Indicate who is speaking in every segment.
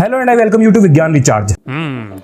Speaker 1: Hello and I welcome you to Vigyan recharge.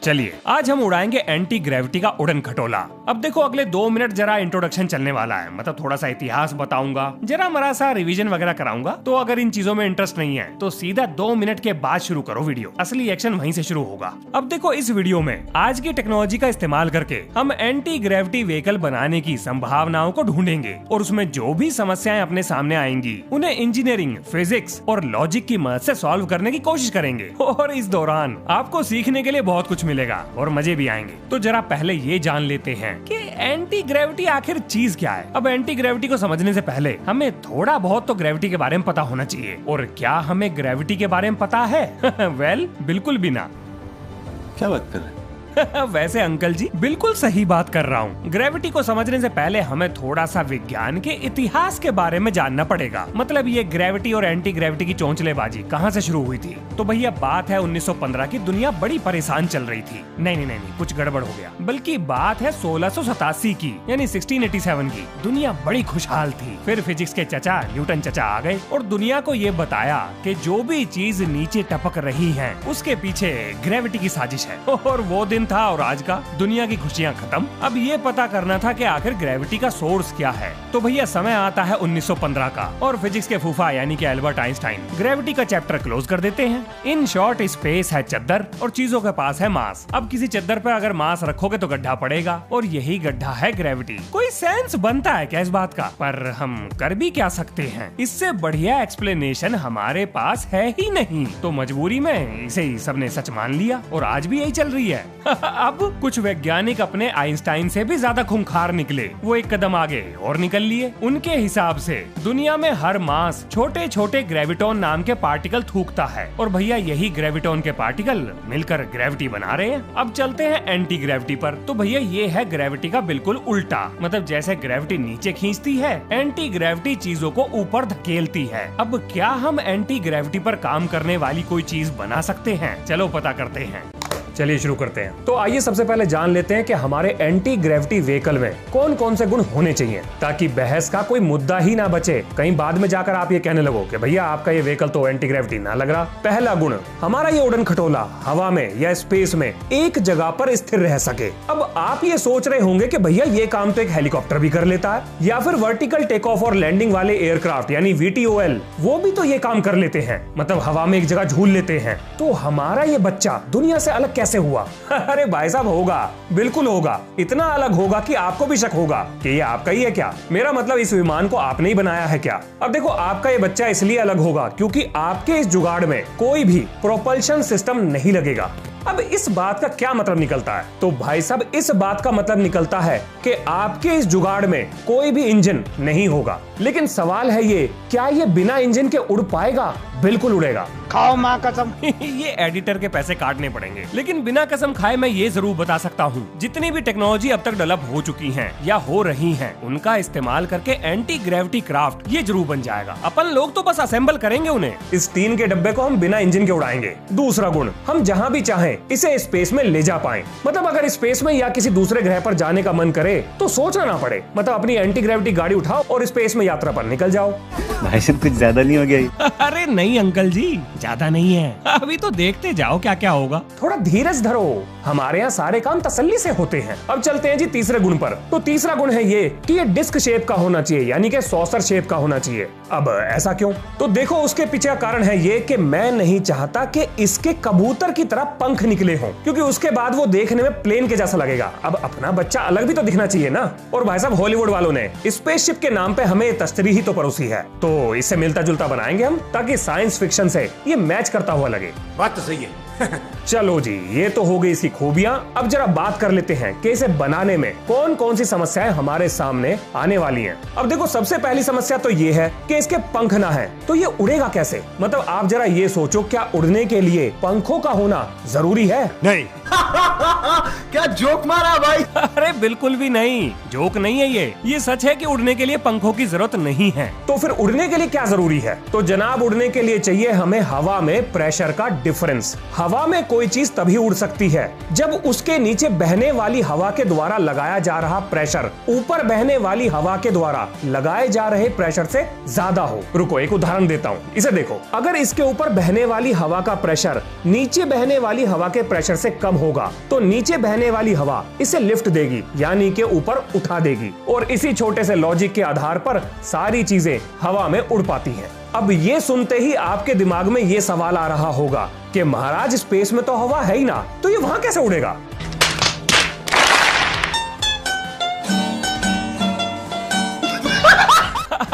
Speaker 2: चलिए आज हम उड़ाएंगे एंटी ग्रेविटी का उड़न खटोला। अब देखो अगले 2 मिनट जरा इंट्रोडक्शन चलने वाला है, मतलब थोड़ा सा इतिहास बताऊंगा, जरा मरा सा रिवीजन वगैरह कराऊंगा। तो अगर इन चीजों में इंटरेस्ट नहीं है तो सीधा 2 मिनट के बाद शुरू करो वीडियो, असली एक्शन वहीं से शुरू होगा। अब देखो इस वीडियो में आज की टेक्नोलॉजी का इस्तेमाल करके हम एंटी ग्रेविटी व्हीकल बनाने की संभावनाओं को ढूंढेंगे और उसमें जो भी समस्याएं अपने सामने आएंगी उन्हें इंजीनियरिंग, फिजिक्स और लॉजिक की मदद से सॉल्व करने की कोशिश करेंगे। और इस दौरान आपको सीखने के लिए बहुत कुछ मिलेगा और मजे भी आएंगे। तो जरा पहले ये जान लेते हैं कि एंटी ग्रेविटी आखिर चीज क्या है। अब एंटी ग्रेविटी को समझने से पहले हमें थोड़ा बहुत तो ग्रेविटी के बारे में पता होना चाहिए। और क्या हमें ग्रेविटी के बारे में पता है? वेल, बिल्कुल भी ना।
Speaker 3: क्या बात कर रहे हैं?
Speaker 2: वैसे अंकल जी बिल्कुल सही बात कर रहा हूँ। ग्रेविटी को समझने से पहले हमें थोड़ा सा विज्ञान के इतिहास के बारे में जानना पड़ेगा। मतलब ये ग्रेविटी और एंटी ग्रेविटी की चौंचलेबाजी कहाँ से शुरू हुई थी? तो भैया बात है 1915 की। दुनिया बड़ी परेशान चल रही थी। नहीं, कुछ गड़बड़ हो गया। बल्कि बात है 1687 की, यानी 1687 की। दुनिया बड़ी खुशहाल थी। फिर फिजिक्स के चचा न्यूटन चचा आ गए और दुनिया को ये बताया कि जो भी चीज नीचे टपक रही है उसके पीछे ग्रेविटी की साजिश है। और वो दिन था और आज का दुनिया की खुशियां खत्म। अब ये पता करना था कि आखिर ग्रेविटी का सोर्स क्या है। तो भैया समय आता है 1915 का और फिजिक्स के फूफा यानी कि एल्बर्ट आइंस्टाइन ग्रेविटी का चैप्टर क्लोज कर देते हैं। इन शॉर्ट, स्पेस है चद्दर और चीजों के पास है मास। अब किसी चद्दर पर अगर मास रखोगे तो गड्ढा पड़ेगा और यही गड्ढा है ग्रेविटी। कोई सेंस बनता है क्या इस बात का? पर हम कर भी क्या सकते हैं? इससे बढ़िया एक्सप्लेनेशन हमारे पास है ही नहीं। तो मजबूरी में इसे ही सबने सच मान लिया और आज भी यही चल रही है। अब कुछ वैज्ञानिक अपने आइंस्टाइन से भी ज्यादा खूंखार निकले। वो एक कदम आगे और निकल लिए। उनके हिसाब से दुनिया में हर मास छोटे छोटे ग्रेविटॉन नाम के पार्टिकल थूकता है और भैया यही ग्रेविटॉन के पार्टिकल मिलकर ग्रेविटी बना रहे हैं। अब चलते हैं एंटी ग्रेविटी पर। तो भैया ये है ग्रेविटी का बिल्कुल उल्टा। मतलब जैसे ग्रेविटी नीचे खींचती है, एंटी ग्रेविटी चीजों को ऊपर धकेलती है। अब क्या हम एंटी ग्रेविटी पर काम करने वाली कोई चीज बना सकते हैं? चलो पता करते हैं।
Speaker 1: चलिए शुरू करते हैं। तो आइए सबसे पहले जान लेते हैं कि हमारे एंटी ग्रेविटी व्हीकल में कौन कौन से गुण होने चाहिए, ताकि बहस का कोई मुद्दा ही ना बचे। कहीं बाद में जाकर आप ये कहने लगो कि भैया आपका ये व्हीकल तो एंटी ग्रेविटी ना लग रहा। पहला गुण, हमारा ये उड़न खटोला हवा में या स्पेस में एक जगह पर स्थिर रह सके। अब आप ये सोच रहे होंगे कि भैया ये काम तो एक हेलीकॉप्टर भी कर लेता है, या फिर वर्टिकल टेक ऑफ और लैंडिंग वाले एयरक्राफ्ट यानी VTOL, वो भी तो ये काम कर लेते हैं, मतलब हवा में एक जगह झूल लेते हैं। तो हमारा ये बच्चा दुनिया से अलग कैसे हुआ? अरे भाई साहब, होगा, बिल्कुल होगा। इतना अलग होगा कि आपको भी शक होगा कि ये आपका ही है क्या। मेरा मतलब इस विमान को आपने ही बनाया है क्या। अब देखो, आपका ये बच्चा इसलिए अलग होगा क्योंकि आपके इस जुगाड़ में कोई भी प्रोपल्शन सिस्टम नहीं लगेगा। अब इस बात का क्या मतलब निकलता है? तो भाई साहब, इस बात का मतलब निकलता है कि आपके इस जुगाड़ में कोई भी इंजन नहीं होगा। लेकिन सवाल है ये, क्या ये बिना इंजन के उड़ पाएगा? बिल्कुल उड़ेगा।
Speaker 2: खाओ माँ कसम। ये एडिटर के पैसे काटने पड़ेंगे। लेकिन बिना कसम खाए मैं ये जरूर बता सकता हूँ, जितनी भी टेक्नोलॉजी अब तक डेवलप हो चुकी हैं या हो रही हैं, उनका इस्तेमाल करके एंटी ग्रेविटी क्राफ्ट ये जरूर बन जाएगा। अपन लोग तो बस असेंबल करेंगे उन्हें।
Speaker 1: इस टीन के डब्बे को हम बिना इंजन के उड़ाएंगे। दूसरा गुण, हम जहाँ भी चाहें इसे स्पेस में ले जा पाएं। मतलब अगर स्पेस में या किसी दूसरे ग्रह पर जाने का मन करे तो सोचना ना पड़े। मतलब अपनी एंटी ग्रेविटी गाड़ी उठाओ और स्पेस में यात्रा पर निकल जाओ।
Speaker 3: भाई साहब, कुछ ज्यादा नहीं हो गया?
Speaker 2: अरे नहीं अंकल जी, ज्यादा नहीं है। अभी तो देखते जाओ क्या क्या होगा।
Speaker 1: थोड़ा धीरज धरो, हमारे यहाँ सारे काम तसल्ली से होते हैं। अब चलते हैं जी तीसरे गुण पर। तो तीसरा गुण है ये कि ये डिस्क शेप का होना चाहिए, यानी कि सॉसर शेप का होना चाहिए। अब ऐसा क्यों? तो देखो, उसके पीछे का कारण है ये कि मैं नहीं चाहता कि इसके कबूतर की तरह पंख निकले हों, क्योंकि उसके बाद वो देखने में प्लेन के जैसा लगेगा। अब अपना बच्चा अलग भी तो दिखना चाहिए ना। और भाई साहब, हॉलीवुड वालों ने स्पेसशिप के नाम पे हमें तस्तरी ही तो परोसी है, तो इससे मिलता जुलता बनाएंगे हम, ताकि साइंस फिक्शन से ये मैच करता हुआ लगे।
Speaker 3: बात तो सही है।
Speaker 1: चलो जी, ये तो हो गई इसकी खूबियां। अब जरा बात कर लेते हैं कि इसे बनाने में कौन कौन सी समस्याएं हमारे सामने आने वाली हैं। अब देखो, सबसे पहली समस्या तो ये है कि इसके पंख ना है तो ये उड़ेगा कैसे? मतलब आप जरा ये सोचो, क्या उड़ने के लिए पंखों का होना जरूरी है?
Speaker 3: नहीं।
Speaker 4: क्या जोक मारा भाई?
Speaker 2: अरे बिल्कुल भी नहीं, जोक नहीं है ये सच है कि उड़ने के लिए पंखों की जरूरत नहीं है।
Speaker 1: तो फिर उड़ने के लिए क्या जरूरी है? तो जनाब उड़ने के लिए चाहिए हमें हवा में प्रेशर का डिफरेंस। हवा में कोई चीज तभी उड़ सकती है जब उसके नीचे बहने वाली हवा के द्वारा लगाया जा रहा प्रेशर ऊपर बहने वाली हवा के द्वारा लगाए जा रहे प्रेशर से ज्यादा हो। रुको एक उदाहरण देता हूँ, इसे देखो। अगर इसके ऊपर बहने वाली हवा का प्रेशर नीचे बहने वाली हवा के प्रेशर से कम होगा तो नीचे बहने वाली हवा इसे लिफ्ट देगी, यानी कि ऊपर उठा देगी। और इसी छोटे से लॉजिक के आधार पर सारी चीजें हवा में उड़ पाती हैं। अब ये सुनते ही आपके दिमाग में ये सवाल आ रहा होगा कि महाराज स्पेस में तो हवा है ही ना, तो ये वहां कैसे उड़ेगा?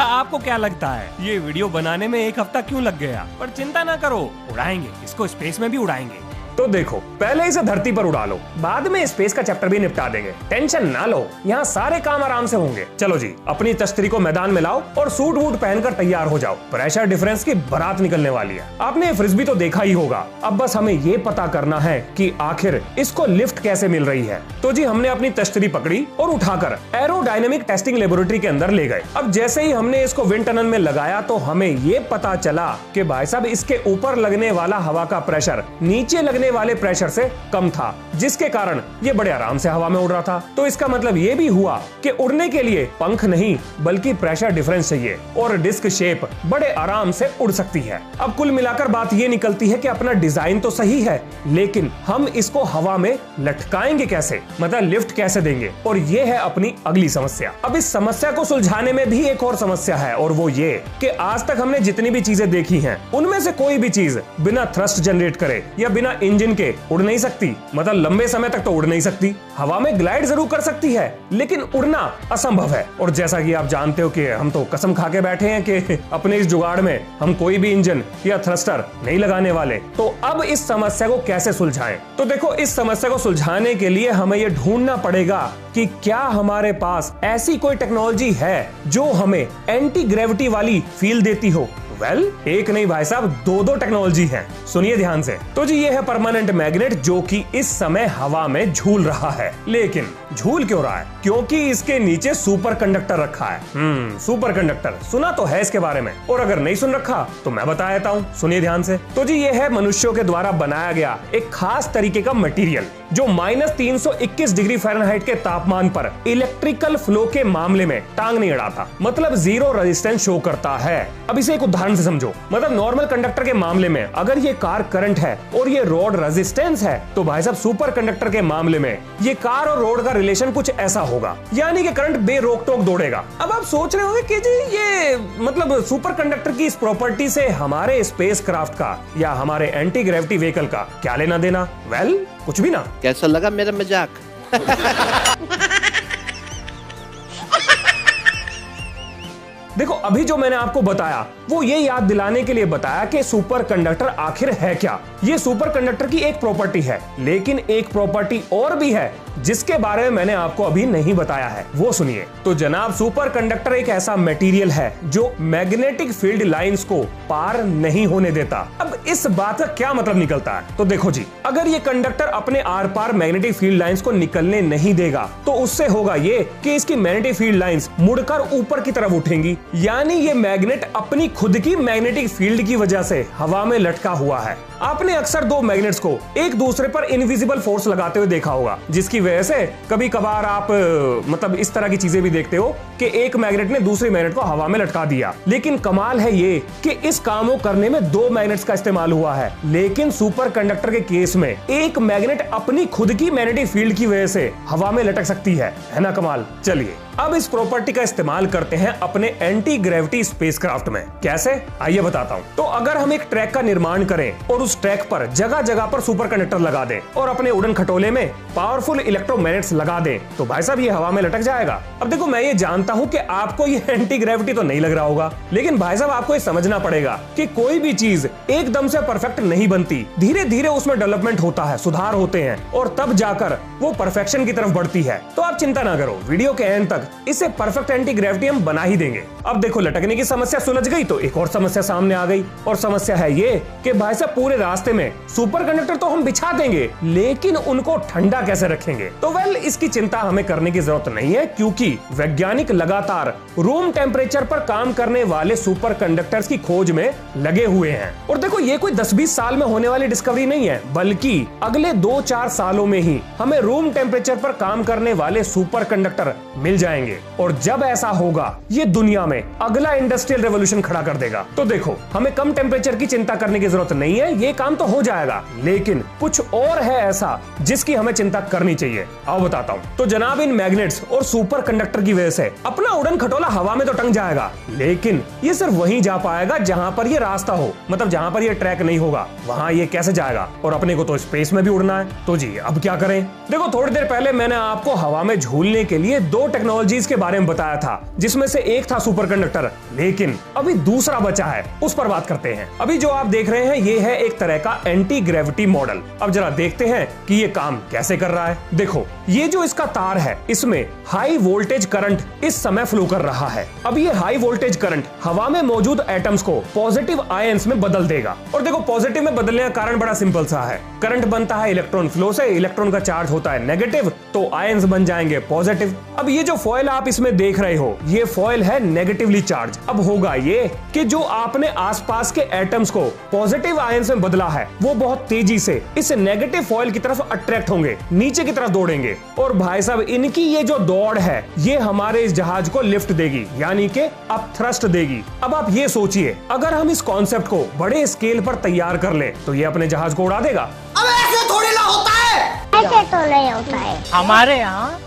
Speaker 2: आपको क्या लगता है ये वीडियो बनाने में 1 हफ्ता क्यों लग गया? पर चिंता ना करो, उड़ाएंगे इसको, स्पेस में भी उड़ाएंगे।
Speaker 1: तो देखो, पहले इसे धरती पर उड़ा लो, बाद में स्पेस का चैप्टर भी निपटा देंगे। टेंशन ना लो, यहाँ सारे काम आराम से होंगे। चलो जी, अपनी तश्तरी को मैदान में लाओ और सूट वूट पहनकर तैयार हो जाओ। प्रेशर डिफरेंस की बारात निकलने वाली है। आपने फ्रिस्बी तो देखा ही होगा, अब बस हमें ये पता करना है कि आखिर इसको लिफ्ट कैसे मिल रही है। तो जी हमने अपनी तश्तरी पकड़ी और उठाकर एरोडायनेमिक टेस्टिंग लेबोरेटरी के अंदर ले गए। अब जैसे ही हमने इसको विंड टनल में लगाया तो हमें ये पता चला कि भाई साहब इसके ऊपर लगने वाला हवा का प्रेशर नीचे लगने वाले प्रेशर से कम था, जिसके कारण ये बड़े आराम से हवा में उड़ रहा था। तो इसका मतलब ये भी हुआ कि उड़ने के लिए पंख नहीं बल्कि प्रेशर डिफरेंस चाहिए और डिस्क शेप बड़े आराम से उड़ सकती है। अब कुल मिलाकर बात ये निकलती है कि अपना डिजाइन तो सही है, लेकिन हम इसको हवा में लटकाएंगे कैसे, मतलब लिफ्ट कैसे देंगे? और ये है अपनी अगली समस्या। अब इस समस्या को सुलझाने में भी एक और समस्या है, और वो ये कि आज तक हमने जितनी भी चीजें देखी हैं उनमें से कोई भी चीज बिना थ्रस्ट जनरेट करे या बिना इंजन के उड़ नहीं सकती। मतलब लंबे समय तक तो उड़ नहीं सकती। हवा में ग्लाइड जरूर कर सकती है, लेकिन उड़ना असंभव है। और जैसा कि आप जानते हो कि हम तो कसम खा के बैठे हैं कि अपने इस जुगाड़ में हम कोई भी इंजन या थ्रस्टर नहीं लगाने वाले। तो अब इस समस्या को कैसे सुलझाएं? तो देखो, इस समस्या को सुलझाने के लिए हमें यह ढूंढना पड़ेगा कि क्या हमारे पास ऐसी कोई टेक्नोलॉजी है जो हमें एंटी ग्रेविटी वाली फील देती हो। एक नहीं भाई साहब, दो टेक्नोलॉजी है। सुनिए ध्यान से। तो जी ये है परमानेंट मैग्नेट, जो कि इस समय हवा में झूल रहा है। लेकिन झूल क्यों रहा है? क्योंकि इसके नीचे सुपर कंडक्टर रखा है। सुपर कंडक्टर सुना तो है इसके बारे में, और अगर नहीं सुन रखा तो मैं बता देता हूँ, सुनिए ध्यान से। तो जी ये है मनुष्यों के द्वारा बनाया गया एक खास तरीके का मटेरियल जो -321 डिग्री फ़ारेनहाइट के तापमान पर इलेक्ट्रिकल फ्लो के मामले में टांग नहीं अड़ाता, मतलब जीरो रेजिस्टेंस शो करता है। अब इसे एक उदाहरण से समझो। मतलब नॉर्मल कंडक्टर के मामले में अगर ये कार करंट है और ये रोड रेजिस्टेंस है, तो भाई साहब सुपर कंडक्टर के मामले में ये कार और रोड का रिलेशन कुछ ऐसा होगा, यानी कि करंट बेरोक टोक दौड़ेगा। अब आप सोच रहे होंगे कि जी ये मतलब सुपर कंडक्टर की इस प्रॉपर्टी से हमारे स्पेस क्राफ्ट का या हमारे एंटी ग्रेविटी व्हीकल का क्या लेना देना? कुछ भी ना।
Speaker 5: कैसा लगा मेरा मजाक?
Speaker 1: देखो, अभी जो मैंने आपको बताया वो ये याद दिलाने के लिए बताया कि सुपर कंडक्टर आखिर है क्या। ये सुपर कंडक्टर की एक प्रॉपर्टी है, लेकिन एक प्रॉपर्टी और भी है जिसके बारे में मैंने आपको अभी नहीं बताया है, वो सुनिए। तो जनाब, सुपर कंडक्टर एक ऐसा मटेरियल है जो मैग्नेटिक फील्ड लाइंस को पार नहीं होने देता। अब इस बात का क्या मतलब निकलता है? तो देखो जी, अगर ये कंडक्टर अपने आर पार मैग्नेटिक फील्ड लाइंस को निकलने नहीं देगा तो उससे होगा ये कि इसकी मैग्नेटिक फील्ड लाइंस मुड़कर ऊपर की तरफ उठेंगी, यानी ये मैग्नेट अपनी खुद की मैग्नेटिक फील्ड की वजह से हवा में लटका हुआ है। आपने अक्सर दो मैग्नेट्स को एक दूसरे पर इनविजिबल फोर्स लगाते हुए देखा होगा, जिसकी वजह से कभी कभार आप मतलब इस तरह की चीजें भी देखते हो कि एक मैग्नेट ने दूसरे मैग्नेट को हवा में लटका दिया। लेकिन कमाल है ये कि इस काम को करने में दो मैग्नेट्स का इस्तेमाल हुआ है, लेकिन सुपर कंडक्टर के केस में एक मैग्नेट अपनी खुद की मैग्नेटिक फील्ड की वजह से हवा में लटक सकती है ना कमाल? चलिए अब इस प्रॉपर्टी का इस्तेमाल करते हैं अपने एंटी ग्रेविटी स्पेसक्राफ्ट में। कैसे, आइए बताता हूं। तो अगर हम एक ट्रैक का निर्माण करें और उस ट्रैक पर जगह जगह पर सुपर कंडक्टर लगा दें और अपने उड़न खटोले में पावरफुल इलेक्ट्रोमैग्नेट्स लगा दें, तो भाई साहब ये हवा में लटक जाएगा। अब देखो, मैं ये जानता हूं कि आपको ये एंटी ग्रेविटी तो नहीं लग रहा होगा, लेकिन भाई साहब आपको ये समझना पड़ेगा कि कोई भी चीज एकदम से परफेक्ट नहीं बनती। धीरे धीरे उसमें डेवलपमेंट होता है, सुधार होते हैं, और तब जाकर वो परफेक्शन की तरफ बढ़ती है। तो आप चिंता ना करो, वीडियो के एंड तक इसे परफेक्ट एंटी ग्रेविटी हम बना ही देंगे। अब देखो, लटकने की समस्या सुलझ गई तो एक और समस्या सामने आ गई, और समस्या है ये कि भाई साहब पूरे वाले रास्ते में सुपर कंडक्टर तो हम बिछा देंगे, लेकिन उनको ठंडा कैसे रखेंगे? तो वेल, इसकी चिंता हमें करने की जरूरत नहीं है, क्योंकि वैज्ञानिक लगातार रूम टेम्परेचर पर काम करने वाले सुपर कंडक्टर्स की खोज में लगे हुए हैं। और देखो, ये कोई 10-20 साल में होने वाली डिस्कवरी नहीं है, बल्कि अगले 2-4 सालों में ही हमें रूम टेम्परेचर पर काम करने वाले सुपर कंडक्टर मिल जाएंगे। और जब ऐसा होगा, ये दुनिया में अगला इंडस्ट्रियल रेवोल्यूशन खड़ा कर देगा। तो देखो, हमें कम टेम्परेचर की चिंता करने की जरूरत नहीं है, ये काम तो हो जाएगा, लेकिन कुछ और है ऐसा जिसकी हमें चिंता करनी चाहिए। आओ बताता हूँ। तो जनाब, इन मैग्नेट्स और सुपर कंडक्टर की वजह से अपना उड़न खटोला हवा में तो टंग जाएगा, लेकिन ये सिर्फ वहीं जा पाएगा जहां पर ये रास्ता हो, मतलब जहां पर ये ट्रैक नहीं होगा वहां ये कैसे जाएगा? और अपने को तो स्पेस में भी उड़ना है, तो जी अब क्या करें? देखो, थोड़ी देर पहले मैंने आपको हवा में झूलने के लिए 2 टेक्नोलॉजीज के बारे में बताया था, जिसमें से एक था सुपर कंडक्टर, लेकिन अभी दूसरा बचा है, उस पर बात करते हैं। अभी जो आप देख रहे हैं, ये है एक तरह का एंटी ग्रेविटी मॉडल। अब जरा देखते हैं कि ये काम कैसे कर रहा है। देखो, ये जो इसका तार है, इसमें हाई वोल्टेज करंट इस समय फ्लो कर रहा है। अब ये हाई वोल्टेज करंट हवा में मौजूद एटम्स को पॉजिटिव आयंस में बदल देगा। और देखो, पॉजिटिव में बदलने का कारण बड़ा सिंपल सा है। करंट बनता है इलेक्ट्रॉन फ्लो से, इलेक्ट्रॉन का चार्ज होता है नेगेटिव, तो आयंस बन जाएंगे पॉजिटिव। अब ये जो फॉयल आप इसमें देख रहे हो, ये फॉयल है नेगेटिवली चार्ज। अब होगा ये कि जो आपने आसपास के एटम्स को पॉजिटिव आयंस में बदला है, वो बहुत तेजी से इस नेगेटिव फॉयल की तरफ अट्रैक्ट होंगे, नीचे की तरफ दौड़ेंगे। और भाई साहब, इनकी ये जो दौड़ है, ये हमारे इस जहाज को लिफ्ट देगी, यानी कि अप थ्रस्ट देगी। अब आप ये सोचिए, अगर हम इस कॉन्सेप्ट को बड़े स्केल पर तैयार कर ले, तो ये अपने जहाज को उड़ा देगा।
Speaker 4: अब ऐसे थोड़ी ना होता है,
Speaker 5: ऐसे तो नहीं होता है।
Speaker 4: हमारे यहाँ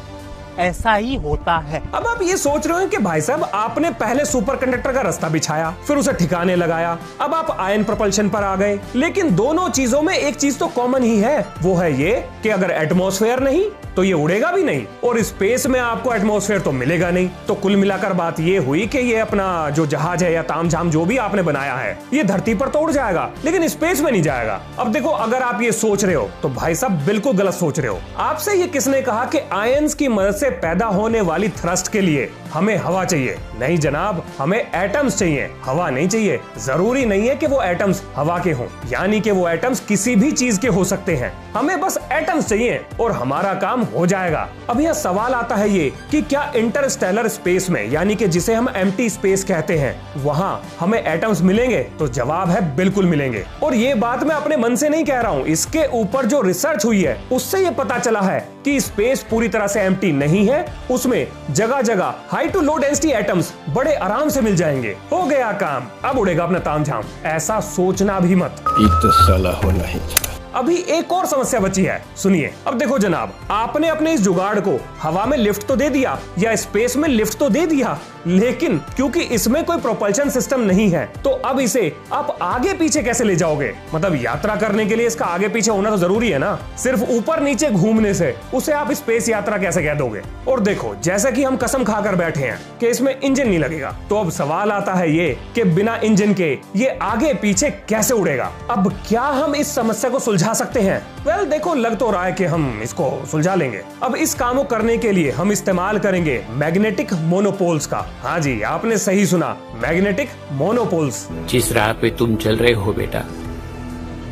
Speaker 4: ऐसा ही होता है।
Speaker 1: अब आप ये सोच रहे हो कि भाई साहब, आपने पहले सुपर कंडक्टर का रास्ता बिछाया, फिर उसे ठिकाने लगाया, अब आप आयन प्रोपल्शन पर आ गए, लेकिन दोनों चीजों में एक चीज तो कॉमन ही है, वो है ये कि अगर एटमॉस्फेयर नहीं तो ये उड़ेगा भी नहीं, और स्पेस में आपको एटमॉस्फेयर तो मिलेगा नहीं। तो कुल मिलाकर बात ये हुई कि ये अपना जो जहाज है या तामझाम जो भी आपने बनाया है, ये धरती पर तो उड़ जाएगा, लेकिन स्पेस में नहीं जाएगा। अब देखो, अगर आप ये सोच रहे हो तो भाई साहब बिल्कुल गलत सोच रहे हो। आपसे ये किसने कहा कि आयंस की मदद से पैदा होने वाली थ्रस्ट के लिए हमें हवा चाहिए? नहीं जनाब, हमें एटम्स चाहिए, हवा नहीं चाहिए। जरूरी नहीं है कि वो एटम्स हवा के हों, यानी कि वो एटम्स किसी भी चीज के हो सकते हैं। हमें बस एटम्स चाहिए और हमारा काम हो जाएगा। अब यह सवाल आता है ये कि क्या इंटरस्टेलर स्पेस में, यानी कि जिसे हम एम्प्टी स्पेस कहते हैं, वहां हमें एटम्स मिलेंगे? तो जवाब है बिल्कुल मिलेंगे। और ये बात मैं अपने मन से नहीं कह रहा हूं, इसके ऊपर जो रिसर्च हुई है उससे ये पता चला है कि स्पेस पूरी तरह से एम्प्टी नहीं है, उसमें जगह जगह high to low density atoms बड़े आराम से मिल जाएंगे। हो गया काम, अब उड़ेगा अपना तामझाम। ऐसा सोचना भी मत।
Speaker 6: तो साला होना ही चाहिए।
Speaker 1: अभी एक और समस्या बची है, सुनिए। अब देखो जनाब, आपने अपने इस जुगाड़ को हवा में लिफ्ट तो दे दिया या स्पेस में लिफ्ट तो दे दिया, लेकिन क्योंकि इसमें कोई प्रोपल्शन सिस्टम नहीं है, तो अब इसे आप आगे पीछे कैसे ले जाओगे? मतलब यात्रा करने के लिए इसका आगे पीछे होना तो जरूरी है ना। सिर्फ ऊपर नीचे घूमने से उसे आप स्पेस यात्रा कैसे कह दोगे? और देखो, जैसा कि हम कसम खाकर बैठे हैं कि इसमें इंजन नहीं लगेगा, तो अब सवाल आता है ये कि बिना इंजन के ये आगे पीछे कैसे उड़ेगा? अब क्या हम इस समस्या को सुलझा सकते हैं? वेल, देखो, लग तो रहा है कि हम इसको सुलझा लेंगे। अब इस काम को करने के लिए हम इस्तेमाल करेंगे मैग्नेटिक मोनोपोल्स का। हाँ जी, आपने सही सुना, मैग्नेटिक मोनोपोल्स।
Speaker 7: जिस राह पे तुम चल रहे हो बेटा,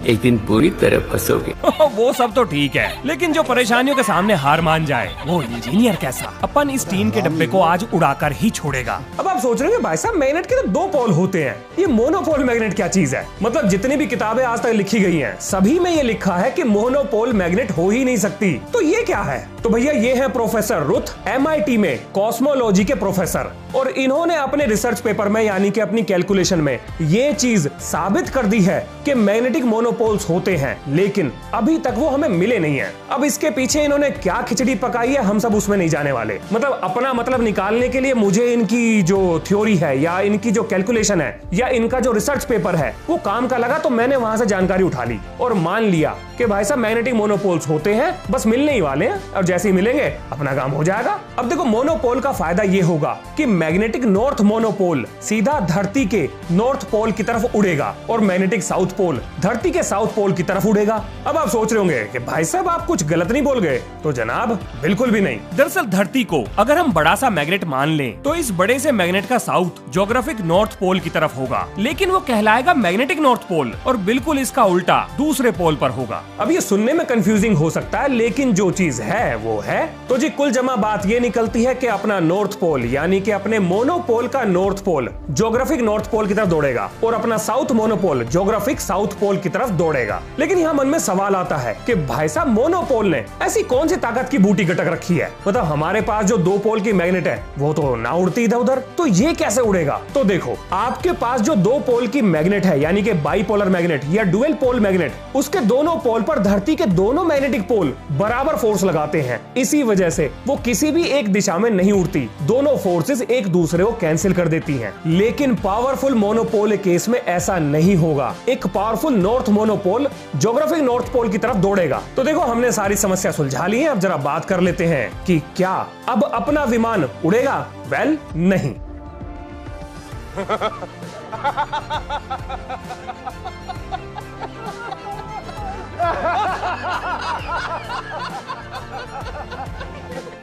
Speaker 7: एक दिन पूरी तरह फंसोगे।
Speaker 2: वो सब तो ठीक है, लेकिन जो परेशानियों के सामने हार मान जाए, वो इंजीनियर कैसा? अपन इस टीन के डब्बे को आज उड़ाकर ही छोड़ेगा।
Speaker 1: अब आप सोच रहे हैं भाई साहब, मैग्नेट के तो 2 पोल होते हैं, ये मोनोपोल मैग्नेट क्या चीज है? मतलब जितनी भी किताबें आज तक लिखी गई हैं, सभी में ये लिखा है कि मोनोपोल मैग्नेट हो ही नहीं सकती। तो ये क्या है? तो भैया, ये है प्रोफेसर रुथ, MIT में कॉस्मोलॉजी के प्रोफेसर, और इन्होंने अपने रिसर्च पेपर में, यानी कि अपनी कैलकुलेशन में, ये चीज साबित कर दी है कि मैग्नेटिक मोनोपोल्स होते हैं, लेकिन अभी तक वो हमें मिले नहीं है। अब इसके पीछे इन्होंने क्या खिचड़ी पकाई है, हम सब उसमें नहीं जाने वाले। मतलब अपना मतलब निकालने के लिए मुझे इनकी जो थ्योरी है या इनकी जो कैलकुलेशन है या इनका जो रिसर्च पेपर है वो काम का लगा, तो मैंने वहां से जानकारी उठा ली और मान लिया कि भाई साहब मैग्नेटिक मोनोपोल्स होते हैं, बस मिलने ही वाले हैं, और जैसे ही मिलेंगे अपना काम हो जाएगा। अब देखो, मोनोपोल का फायदा ये होगा कि मैग्नेटिक नॉर्थ मोनोपोल सीधा धरती के नॉर्थ पोल की तरफ उड़ेगा और मैग्नेटिक साउथ पोल धरती के के साउथ पोल की तरफ उड़ेगा। अब आप सोच रहे होंगे कि भाई साहब आप कुछ गलत नहीं बोल गए, तो जनाब बिल्कुल भी नहीं।
Speaker 2: दरअसल धरती को अगर हम बड़ा सा मैग्नेट मान लें तो इस बड़े से मैग्नेट का साउथ ज्योग्राफिक नॉर्थ पोल की तरफ होगा, लेकिन वो कहलाएगा मैग्नेटिक नॉर्थ पोल और बिल्कुल इसका उल्टा दूसरे पोल पर होगा।
Speaker 1: अब ये सुनने में कंफ्यूजिंग हो सकता है, लेकिन जो चीज है वो है। तो जी कुल जमा बात ये निकलती है कि अपना नॉर्थ पोल यानी कि अपने मोनोपोल का north pole geographic north pole की तरफ दौड़ेगा और अपना south monopole geographic south pole की तरफ दौड़ेगा। लेकिन यहाँ मन में सवाल आता है कि भाई साहब मोनोपोल ने ऐसी कौन सी ताकत की बूटी गटक रखी है, मतलब हमारे पास जो दो पोल की मैग्नेट है वो तो ना उड़ती इधर उधर, तो ये कैसे उड़ेगा। तो देखो आपके पास जो दो पोल की मैग्नेट है यानी कि बाइपोलर मैग्नेट या डुअल पोल मैग्नेट, उसके दोनों पोल पर धरती के दोनों मैग्नेटिक पोल बराबर फोर्स लगाते हैं। इसी वजह से वो किसी भी एक दिशा में नहीं उड़ती, दोनों फोर्सेस एक दूसरे को कैंसिल कर देती हैं। लेकिन पावरफुल मोनोपोल केस में ऐसा नहीं होगा। एक powerful north monopole geographic north pole की तरफ दौड़ेगा। तो देखो हमने सारी समस्या सुलझा ली है, अब जरा बात कर लेते हैं कि क्या अब अपना विमान उड़ेगा। वेल नहीं।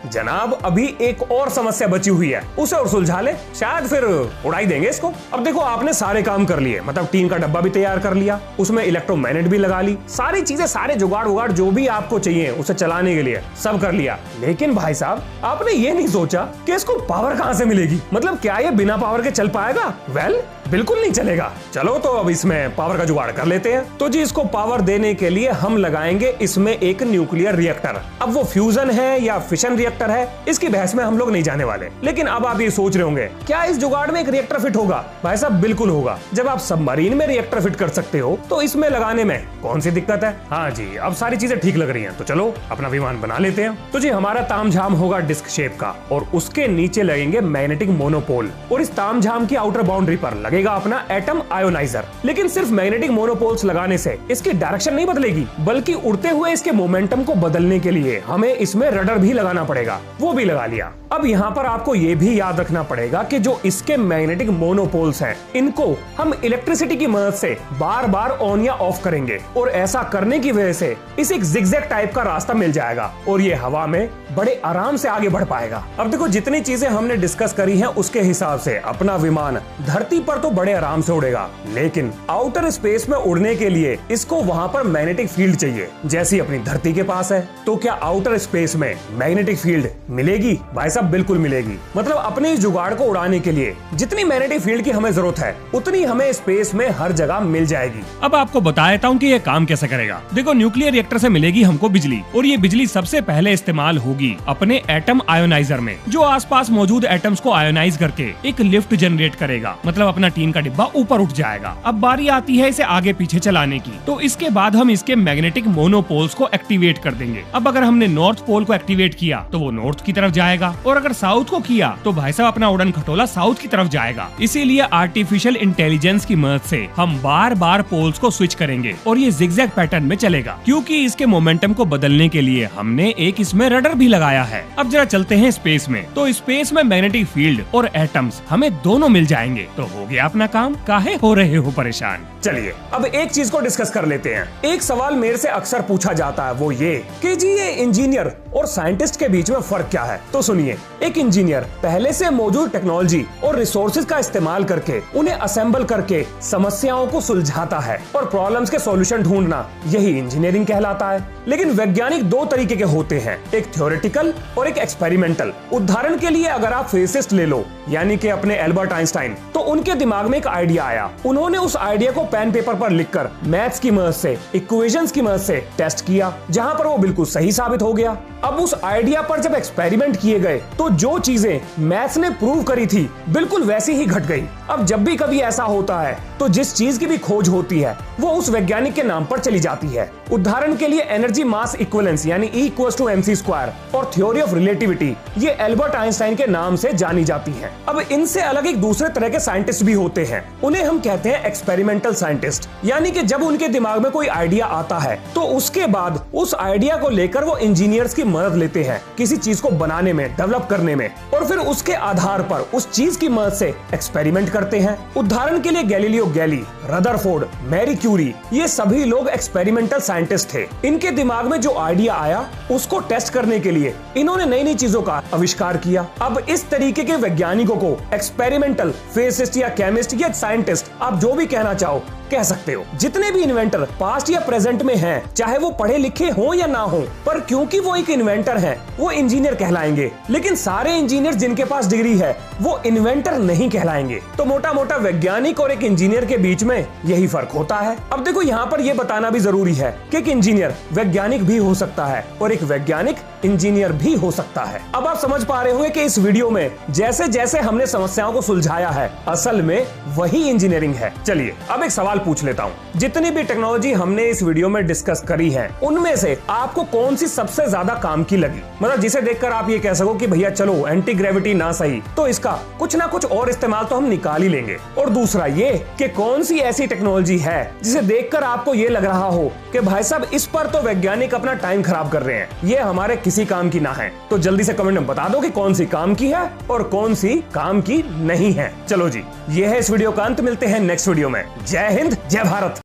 Speaker 1: जनाब अभी एक और समस्या बची हुई है, उसे और सुलझा ले, शायद फिर उड़ाई देंगे इसको। अब देखो आपने सारे काम कर लिए, मतलब टीन का डब्बा भी तैयार कर लिया, उसमें इलेक्ट्रोमैग्नेट भी लगा ली, सारी चीजें सारे जुगाड़ उगाड़ जो भी आपको चाहिए उसे चलाने के लिए सब कर लिया। लेकिन भाई साहब आपने ये नहीं सोचा कि इसको पावर कहां से मिलेगी, मतलब क्या ये बिना पावर के चल पाएगा। वेल बिल्कुल नहीं चलेगा। चलो तो अब इसमें पावर का जुगाड़ कर लेते हैं। तो जी इसको पावर देने के लिए हम लगाएंगे इसमें एक न्यूक्लियर रिएक्टर। अब वो फ्यूजन है या फिशन रिएक्टर है, इसकी बहस में हम लोग नहीं जाने वाले। लेकिन अब आप ये सोच रहे होंगे क्या इस जुगाड़ में एक रिएक्टर फिट होगा। भाई साहब बिल्कुल होगा। जब आप सबमरीन में रिएक्टर फिट कर सकते हो तो इसमें लगाने में कौन सी दिक्कत है। हाँ जी अब सारी चीजें ठीक लग रही हैं, तो चलो अपना विमान बना लेते हैं। तो जी हमारा तामझाम होगा डिस्क शेप का और उसके नीचे लगेंगे मैग्नेटिक मोनोपोल और इस तामझाम की आउटर बाउंड्री पर लगेगा अपना एटम आयोनाइजर। लेकिन सिर्फ मैग्नेटिक मोनोपोल्स लगाने से इसकी डायरेक्शन नहीं बदलेगी, बल्कि उड़ते हुए इसके मोमेंटम को बदलने के लिए हमें इसमें रडर भी लगाना पड़ेगा, वो भी लगा लिया। अब यहाँ पर आपको ये भी याद रखना पड़ेगा कि जो इसके मैग्नेटिक मोनोपोल्स हैं इनको हम इलेक्ट्रिसिटी की मदद से बार बार ऑन या ऑफ करेंगे और ऐसा करने की वजह से इसे एक जिगजैग टाइप का रास्ता मिल जाएगा और ये हवा में बड़े आराम से आगे बढ़ पाएगा। अब देखो जितनी चीजें हमने डिस्कस करी हैं उसके हिसाब से अपना विमान धरती पर तो बड़े आराम से उड़ेगा, लेकिन आउटर स्पेस में उड़ने के लिए इसको वहां पर मैग्नेटिक फील्ड चाहिए जैसी अपनी धरती के पास है। तो क्या आउटर स्पेस में मैग्नेटिक फील्ड मिलेगी? भाई साहब बिल्कुल मिलेगी। मतलब अपने इस जुगाड़ को उड़ाने के लिए जितनी मैग्नेटिक फील्ड की हमें जरूरत है उतनी हमें स्पेस में हर जगह मिल जाएगी।
Speaker 2: अब आपको बता देता हूँ कि ये काम कैसे करेगा। देखो न्यूक्लियर रिएक्टर से मिलेगी हमको बिजली और ये बिजली सबसे पहले इस्तेमाल होगी अपने एटम आयोनाइजर में, जो आसपास मौजूद एटम्स को आयोनाइज करके एक लिफ्ट जनरेट करेगा, मतलब अपना टीन का डिब्बा ऊपर उठ जाएगा। अब बारी आती है इसे आगे पीछे चलाने की, तो इसके बाद हम इसके मैग्नेटिक मोनोपोल्स को एक्टिवेट कर देंगे। अब अगर हमने नॉर्थ पोल को एक्टिवेट किया तो वो नॉर्थ की तरफ जाएगा और अगर साउथ को किया तो भाई साहब अपना उड़न खटोला साउथ की तरफ जाएगा। इसीलिए आर्टिफिशियल इंटेलिजेंस की मदद से हम बार बार पोल्स को स्विच करेंगे और ये जिगजैग पैटर्न में चलेगा, क्योंकि इसके मोमेंटम को बदलने के लिए हमने एक इसमें रडर भी लगाया है। अब जरा चलते हैं स्पेस में। तो स्पेस में मैग्नेटिक फील्ड और एटम्स हमें दोनों मिल जाएंगे, तो हो गया अपना काम। काहे हो रहे हो परेशान।
Speaker 1: चलिए अब एक चीज को डिस्कस कर लेते हैं। एक सवाल मेरे से अक्सर पूछा जाता है, वो ये कि जी ये इंजीनियर और साइंटिस्ट के बीच में फर्क क्या है। तो सुनिए, एक इंजीनियर पहले से मौजूद टेक्नोलॉजी और रिसोर्सेज का इस्तेमाल करके उन्हें असेंबल करके समस्याओं को सुलझाता है और प्रॉब्लम्स के सॉल्यूशन ढूंढना, यही इंजीनियरिंग कहलाता है। लेकिन वैज्ञानिक दो तरीके के होते हैं, एक थ्योरेटिकल और एक एक्सपेरिमेंटल। उदाहरण के लिए अगर आप फिजिसिस्ट ले लो, यानी कि अपने एल्बर्ट आइंस्टाइन, तो उनके दिमाग में एक आइडिया आया। उन्होंने उस आइडिया को पेन पेपर पर लिखकर मैथ्स की मदद से, इक्वेशंस की मदद से टेस्ट किया, जहां पर वो बिल्कुल सही साबित हो गया। अब उस आइडिया पर जब एक्सपेरिमेंट किए गए तो जो चीजें मैथ्स ने प्रूव करी थी बिल्कुल वैसी ही घट गई। अब जब भी कभी ऐसा होता है तो जिस चीज की भी खोज होती है वो उस वैज्ञानिक के नाम पर चली जाती है। उदाहरण के लिए एनर्जी मास इक्विवेलेंस यानी E=mc² और थ्योरी ऑफ रिलेटिविटी, ये एल्बर्ट आइंस्टाइन के नाम से जानी जाती हैं। अब इनसे अलग एक दूसरे तरह के साइंटिस्ट भी होते हैं, उन्हें हम कहते हैं एक्सपेरिमेंटल साइंटिस्ट, यानी कि जब उनके दिमाग में कोई आइडिया आता है तो उसके बाद उस आइडिया को लेकर वो इंजीनियर्स की मदद लेते हैं किसी चीज को बनाने में, डेवलप करने में, और फिर उसके आधार पर उस चीज की मदद से एक्सपेरिमेंट करते हैं। उदाहरण के लिए गैलीलियो गैली, रदरफोर्ड, मैरी क्यूरी, ये सभी लोग एक्सपेरिमेंटल साइंटिस्ट थे। इनके दिमाग में जो आइडिया आया उसको टेस्ट करने के लिए इन्होंने नई नई चीजों का आविष्कार किया। अब इस तरीके के वैज्ञानिकों को एक्सपेरिमेंटल फिजिसिस्ट या केमिस्ट या साइंटिस्ट, आप जो भी कहना चाहो कह सकते हो। जितने भी इन्वेंटर पास्ट या प्रेजेंट में हैं, चाहे वो पढ़े लिखे हो या ना हो, पर क्योंकि वो एक इन्वेंटर हैं, वो इंजीनियर कहलाएंगे। लेकिन सारे इंजीनियर जिनके पास डिग्री है वो इन्वेंटर नहीं कहलाएंगे। तो मोटा मोटा वैज्ञानिक और एक इंजीनियर के बीच में यही फर्क होता है। अब देखो यहाँ पर यह बताना भी जरूरी है कि एक इंजीनियर वैज्ञानिक भी हो सकता है और एक वैज्ञानिक इंजीनियर भी हो सकता है। अब आप समझ पा रहे होंगे कि इस वीडियो में जैसे जैसे हमने समस्याओं को सुलझाया है, असल में वही इंजीनियरिंग है। चलिए अब एक सवाल पूछ लेता हूँ। जितनी भी टेक्नोलॉजी हमने इस वीडियो में डिस्कस करी है, उनमें से आपको कौन सी सबसे ज्यादा काम की लगी? मतलब जिसे देखकर आप ये कह सको कि भैया चलो एंटी ग्रेविटी ना सही तो इसका कुछ ना कुछ और इस्तेमाल तो हम निकाल ही लेंगे। और दूसरा ये कि कौन सी ऐसी टेक्नोलॉजी है जिसे देखकर आपको ये लग रहा हो कि भाई साहब इस पर तो वैज्ञानिक अपना टाइम खराब कर रहे हैं, ये हमारे किसी काम की ना है। तो जल्दी से कमेंट में बता दो कि कौन सी काम की है और कौन सी काम की नहीं है। चलो जी, ये है इस वीडियो का अंत। मिलते हैं नेक्स्ट वीडियो में। जय हिंद, जय भारत।